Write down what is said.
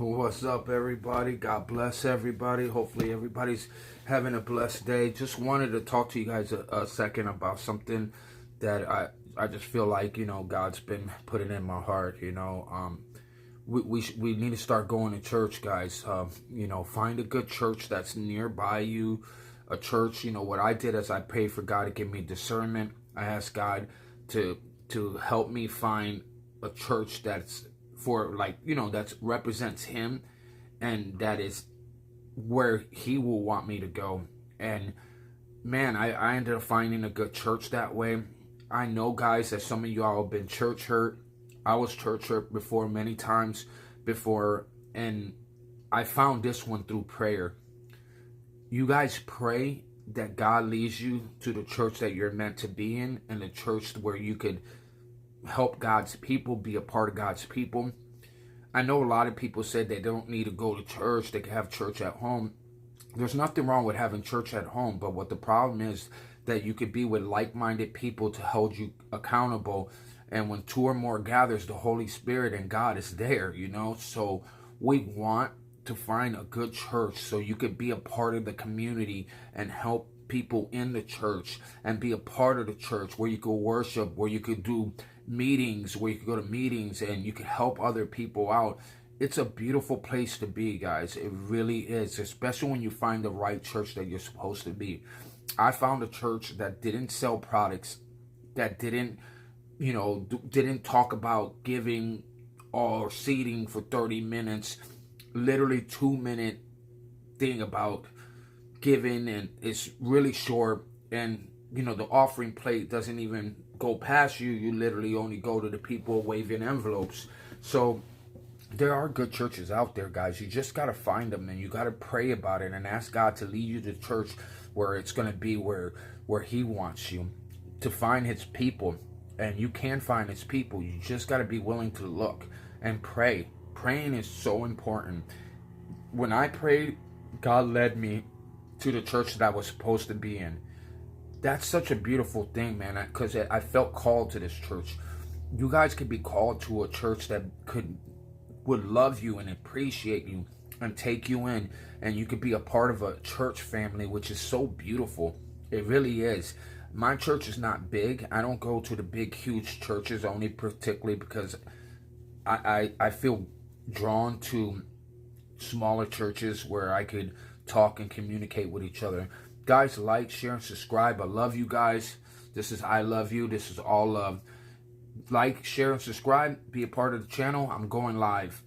What's up, everybody? God bless everybody. Hopefully, everybody's having a blessed day. Just wanted to talk to you guys a second about something that I just feel like, God's been putting in my heart. We need to start going to church, guys. Find a good church that's nearby you. A church, what I did is I prayed for God to give me discernment. I asked God to help me find a church that's that represents him, and that is where he will want me to go. And man, I ended up finding a good church that way. I know, guys, that some of y'all have been church hurt. I was church hurt before, many times before, and I found this one through prayer. You guys pray that God leads you to the church that you're meant to be in, and the church where you could help God's people, be a part of God's people. I know a lot of people said they don't need to go to church, they can have church at home. There's nothing wrong with having church at home, but what the problem is that you could be with like-minded people to hold you accountable, and when two or more gathers, the Holy Spirit and God is there, so we want to find a good church so you could be a part of the community and help people in the church and be a part of the church, where you could worship, where you could do meetings, where you could go to meetings and you could help other people out. It's a beautiful place to be, guys. It really is, especially when you find the right church that you're supposed to be. I found a church that didn't sell products, that didn't talk about giving or seating for 30 minutes, literally 2-minute thing about giving, and it's really short, and the offering plate doesn't even go past you. You literally only go to the people waving envelopes. So there are good churches out there, guys. You just got to find them, and you got to pray about it and ask God to lead you to church where it's going to be where he wants you to find his people. And you can find his people. You just got to be willing to look and pray. Praying is so important. When I prayed, God led me to the church that I was supposed to be in. That's such a beautiful thing, man, because I felt called to this church. You guys could be called to a church that would love you and appreciate you and take you in, and you could be a part of a church family, which is so beautiful. It really is. My church is not big. I don't go to the big, huge churches, only particularly because I feel drawn to smaller churches where I could talk and communicate with each other. Guys, like, share, and subscribe. I love you guys. This is I Love You. This is all love. Like, share, and subscribe. Be a part of the channel. I'm going live.